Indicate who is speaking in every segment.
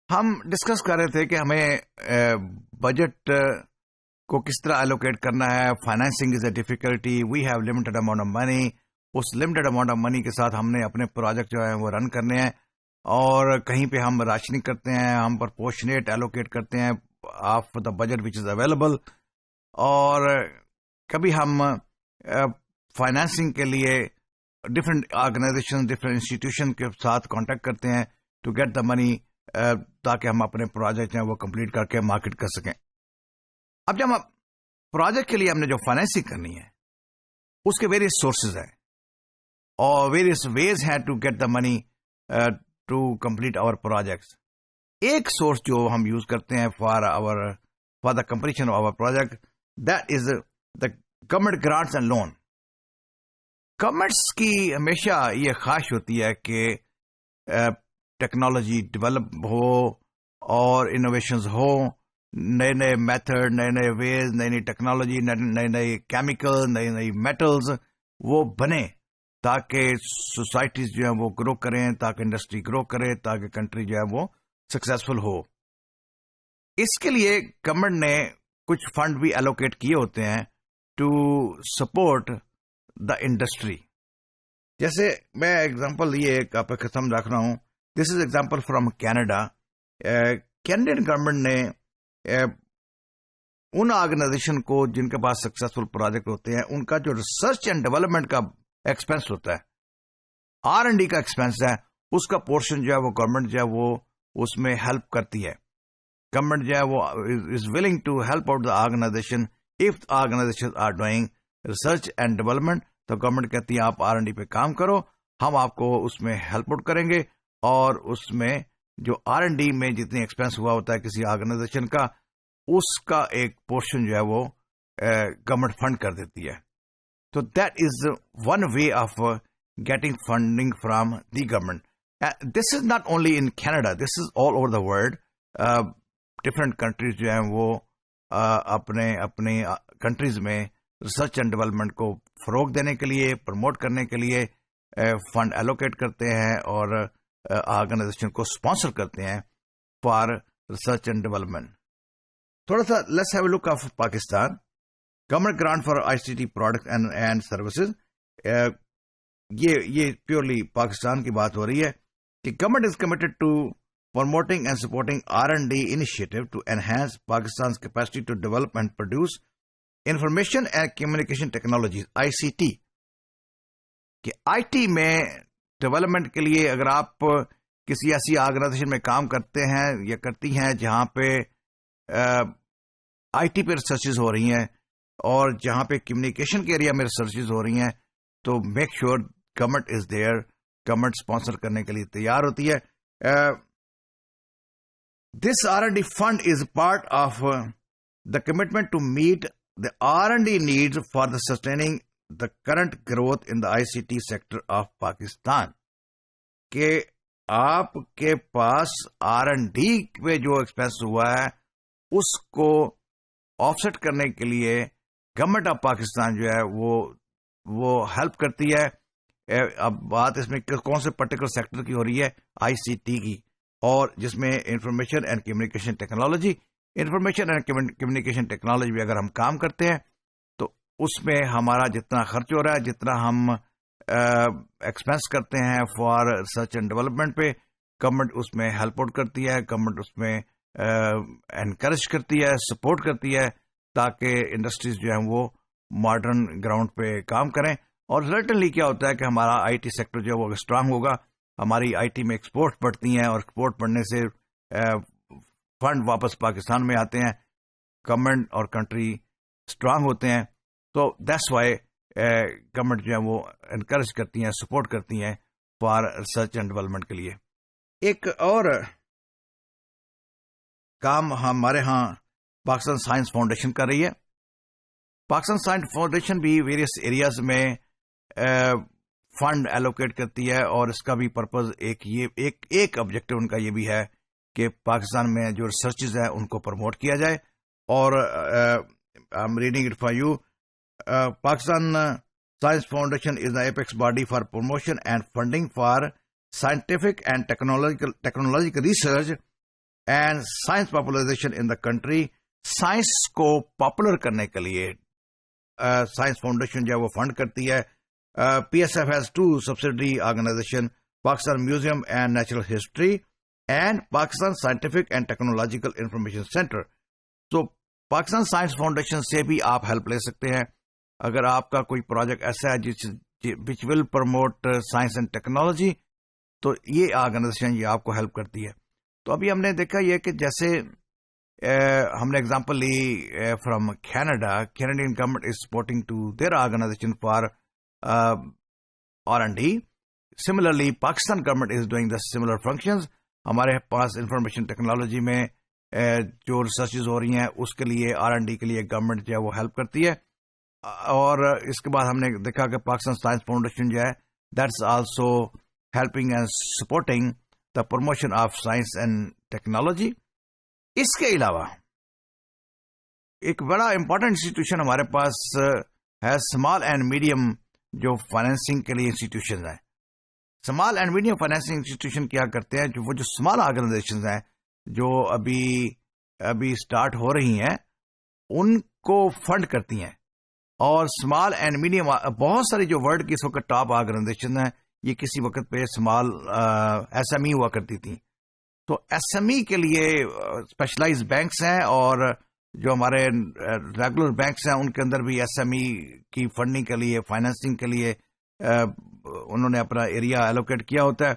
Speaker 1: ہم ڈسکس کر رہے تھے کہ ہمیں بجٹ کو کس طرح الوکیٹ کرنا ہے. Financing is a difficulty. We have limited amount of money. اس لمیٹڈ اماؤنٹ آف منی کے ساتھ ہم نے اپنے پروجیکٹ جو ہے وہ رن کرنے ہیں, اور کہیں پہ ہم راشننگ کرتے ہیں, ہم پرپورشنیٹ ایلوکیٹ کرتے ہیں of the budget which is available. اور کبھی ہم فائنینسنگ کے لیے ڈفرینٹ آرگنائزیشن, ڈفرینٹ انسٹیٹیوشن کے ساتھ کانٹیکٹ کرتے ہیں ٹو گیٹ دا منی, تاکہ ہم اپنے پروجیکٹ ہیں وہ کمپلیٹ کر کے مارکیٹ کر سکیں. اب جب پروجیکٹ کے لیے ہم نے جو فائنینسنگ کرنی ہے اس کے ویریس سورسز ہیں اور ویریس ویز ہیں to get the money to complete our projects. ایک سورس جو ہم یوز کرتے ہیں for the completion of our project, that is the government grants and loan. Governments کی ہمیشہ یہ خواہش ہوتی ہے کہ ٹیکنالوجی ڈیولپ ہو اور انوویشنز ہو, نئے نئے میتھڈ, نئے نئے ویز, نئی نئی ٹیکنالوجی, نئے نئے کیمیکل, نئی نئی میٹلز وہ بنے تاکہ سوسائٹیز جو ہیں وہ گرو کریں, تاکہ انڈسٹری گرو کرے, تاکہ کنٹری جو ہے وہ سکسیسفل ہو. اس کے لیے گورنمنٹ نے کچھ فنڈ بھی ایلوکیٹ کیے ہوتے ہیں ٹو سپورٹ دا انڈسٹری. جیسے میں ایگزامپل یہ ایک آپ کو سمجھ رہا ہوں. This is example from Canada. Canadian government نے ان آرگنائزیشن کو جن کے پاس سکسیسفل پروجیکٹ ہوتے ہیں, ان کا جو ریسرچ اینڈ ڈیولپمنٹ کا ایکسپینس ہوتا ہے, R&D کا ایکسپینس ہے, اس کا پورشن جو ہے وہ گورنمنٹ جو ہے وہ اس میں ہیلپ کرتی ہے. گورنمنٹ جو ہے وہ is willing to help out the organisation. If organisation are doing research and development, تو گورنمنٹ کہتی ہے آپ R&D پہ کام کرو, ہم آپ کو اس میں ہیلپ آؤٹ کریں گے, اور اس میں جو R&D میں جتنی ایکسپینس ہوا ہوتا ہے کسی آرگنائزیشن کا, اس کا ایک پورشن جو ہے وہ گورنمنٹ فنڈ کر دیتی ہے. تو that is one way of getting funding from the government. This is not only in Canada, this is all over the world. Different countries جو ہیں وہ اپنے کنٹریز میں ریسرچ اینڈ ڈیولپمنٹ کو فروغ دینے کے لیے, پروموٹ کرنے کے لیے فنڈ ایلوکیٹ کرتے ہیں اور آرگنائزیشن کو اسپانسر کرتے ہیں فار ریسرچ اینڈ ڈیولپمنٹ. تھوڑا سا let's have a look of Pakistan. Government grant for ICT product and services. یہ پیورلی پاکستان کی بات ہو رہی ہے کہ government is committed to promoting and supporting R&D initiative to enhance Pakistan's capacity to develop and produce information and communication technologies, ICT. کہ IT میں development کے لیے اگر آپ کسی ایسی آرگنائزیشن میں کام کرتے ہیں یا کرتی ہیں جہاں پہ IT پہ ریسرچز ہو رہی ہیں اور جہاں پہ کمیونیکیشن کے ایریا میں ریسرچز ہو رہی ہیں, تو make sure government is there. Government sponsor کرنے کے لیے تیار ہوتی ہے. This R&D fund is part of the commitment to meet the R&D needs for the sustaining the current growth in the ICT sector of Pakistan. کہ آپ کے پاس R&D پہ جو ایکسپینس ہوا ہے اس کو آف سیٹ کرنے کے لیے گورنمنٹ آف پاکستان جو ہے وہ ہیلپ کرتی ہے. اب بات اس میں کون سے پرٹیکولر سیکٹر کی ہو رہی ہے, ICT کی, اور جس میں information and communication technology. Information and communication technology بھی اگر ہم کام کرتے ہیں تو اس میں ہمارا جتنا خرچ ہو رہا ہے, جتنا ہم ایکسپینس کرتے ہیں فار ریسرچ اینڈ ڈیولپمنٹ پہ, گورنمنٹ اس میں ہیلپ آؤٹ کرتی ہے, گورنمنٹ اس میں انکریج کرتی ہے, سپورٹ کرتی ہے, تاکہ انڈسٹریز جو ہیں وہ ماڈرن گراؤنڈ پہ کام کریں. اور ریزلٹنلی کیا ہوتا ہے کہ ہمارا IT سیکٹر جو ہے وہ اسٹرانگ ہوگا, ہماری IT میں ایکسپورٹ بڑھتی ہیں, اور ایکسپورٹ بڑھنے سے فنڈ واپس پاکستان میں آتے ہیں, گورنمنٹ اور کنٹری اسٹرانگ ہوتے ہیں. تو دیٹس وائی گورنمنٹ جو ہے وہ انکریج کرتی ہیں, سپورٹ کرتی ہیں فار ریسرچ اینڈ ڈیولپمنٹ کے لیے. ایک اور کام ہمارے ہاں پاکستان سائنس فاؤنڈیشن کر رہی ہے. پاکستان سائنس فاؤنڈیشن بھی ویریس ایریاز میں فنڈ ایلوکیٹ کرتی ہے, اور اس کا بھی پرپز ایک آبجیکٹو ان کا یہ بھی ہے کہ پاکستان میں جو ریسرچز ہیں ان کو پروموٹ کیا جائے. اور I am reading it for you. Pakistan science foundation is the apex body for promotion and funding for scientific and technological research and science popularisation in the country. Science کو پاپولر کرنے کے لیے science foundation جو ہے وہ fund کرتی ہے. P S F has 2 subsidiary organisation, Pakistan museum and natural history and Pakistan scientific and technological information centre. تو پاکستان سائنس فاؤنڈیشن سے بھی آپ ہیلپ لے سکتے ہیں اگر آپ کا کوئی پروجیکٹ ایسا ہے وچ ول پروموٹ سائنس اینڈ ٹیکنالوجی, تو یہ آرگنائزیشن یہ آپ کو ہیلپ کرتی ہے. تو ابھی ہم نے دیکھا یہ کہ جیسے ہم نے اگزامپل لی from Canada. Canadian government is supporting to their organisation for R&D. Similarly Pakistan government is doing the similar functions. ہمارے پاس انفارمیشن ٹیکنالوجی میں جو ریسرچز ہو رہی ہیں اس کے لیے R&D کے لیے گورنمنٹ جو ہے وہ ہیلپ کرتی ہے. اور اس کے بعد ہم نے دیکھا کہ پاکستان سائنس فاؤنڈیشن جو ہے that's also helping and supporting the promotion of science and technology. اس کے علاوہ ایک بڑا امپورٹنٹ انسٹیٹیوشن ہمارے پاس ہے اسمال اینڈ میڈیم جو فائنینسنگ کے لیے انسٹیٹیوشن ہیں. Small and medium financing institution کیا کرتے ہیں, وہ جو اسمال آرگنائزیشن ہیں جو ابھی اسٹارٹ ہو رہی ہیں ان کو فنڈ کرتی ہیں. اور اسمال اینڈ میڈیم بہت ساری جو ورلڈ کی اس وقت ٹاپ آرگنائزیشن ہیں یہ کسی وقت پہ اسمال ایس ایم ای ہوا کرتی تھیں. تو ایس ایم ای کے لیے اسپیشلائز بینکس ہیں اور جو ہمارے ریگولر بینکس ہیں ان کے اندر بھی ایس ایم ای کی فنڈنگ کے لیے فائنینسنگ کے لیے انہوں نے اپنا ایریا ایلوکیٹ کیا ہوتا ہے.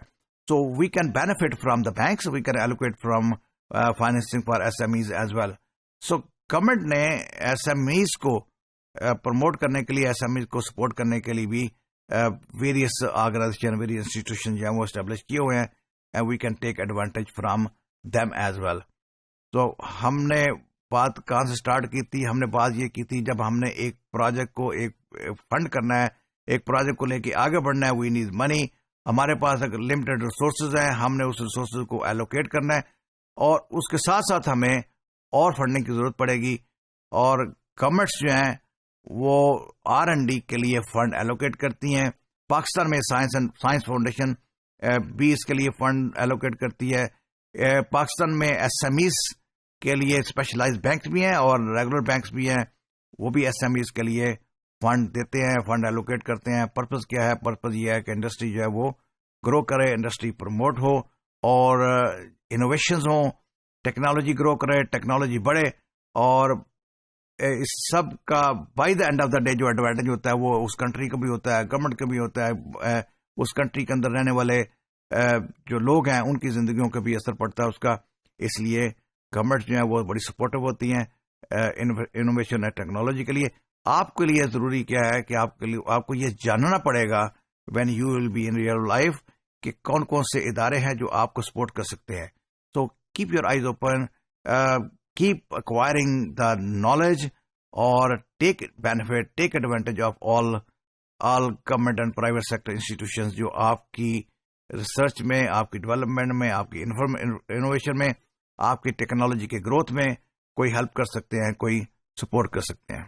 Speaker 1: So we can benefit from the banks, we can allocate from financing for S M Es as well. So government نے ایس ایم ایز کو پروموٹ کرنے کے لیے, ایس ایم ایز کو سپورٹ کرنے کے لیے بھی ویریس آرگنائزیشن ویریس انسٹیٹیوشن جو ہیں وہ اسٹیبلش کیے ہوئے ہیں and we can take advantage from them as well. تو ہم نے بات کہاں سے اسٹارٹ کی تھی؟ ہم نے بات یہ کی تھی جب ہم نے ایک پروجیکٹ کو ایک فنڈ کرنا ہے, ایک پروجیکٹ کو لے کے آگے بڑھنا ہے, وی نیڈ منی. ہمارے پاس اگر لمیٹڈ ریسورسز ہیں ہم نے اس ریسورسز کو ایلوکیٹ کرنا ہے اور اس کے ساتھ ساتھ ہمیں اور فنڈنگ کی ضرورت پڑے گی. اور گورنمنٹس جو ہیں وہ R&D کے لیے فنڈ ایلوکیٹ کرتی ہیں. پاکستان میں سائنس فاؤنڈیشن بھی اس کے لیے فنڈ ایلوکیٹ کرتی ہے. پاکستان میں ایس ایم ایز کے لیے اسپیشلائز بینکس بھی ہیں اور ریگولر بینکس بھی ہیں, وہ بھی ایس ایم ایز کے لیے فنڈ دیتے ہیں, فنڈ ایلوکیٹ کرتے ہیں. پرپز کیا ہے؟ پرپز یہ ہے کہ انڈسٹری جو ہے وہ گرو کرے, انڈسٹری پروموٹ ہو اور انوویشنز ہوں, ٹیکنالوجی گرو کرے, ٹیکنالوجی بڑھے. اور اس سب کا by the and of the day جو ایڈوانٹیج ہوتا ہے وہ اس کنٹری کو بھی ہوتا ہے, گورنمنٹ کو بھی ہوتا ہے, اس کنٹری کے اندر رہنے والے جو لوگ ہیں ان کی زندگیوں کا بھی اثر پڑتا ہے اس کا. اس لیے گورنمنٹ جو ہیں وہ بڑی سپورٹو ہوتی ہیں انوویشن اور ٹیکنالوجی کے لیے. آپ کے لیے ضروری کیا ہے کہ آپ کو یہ جاننا پڑے گا when you will be in real life کہ کون کون سے ادارے ہیں جو آپ کو سپورٹ کر سکتے ہیں. So keep your eyes open, keep acquiring the knowledge or take benefit, take advantage of all government and private sector institutions جو آپ کی ریسرچ میں, آپ کی ڈیولپمنٹ میں, آپ کی انوویشن میں, آپ کی ٹیکنالوجی کے گروتھ میں کوئی ہیلپ کر سکتے ہیں, کوئی سپورٹ کر سکتے ہیں.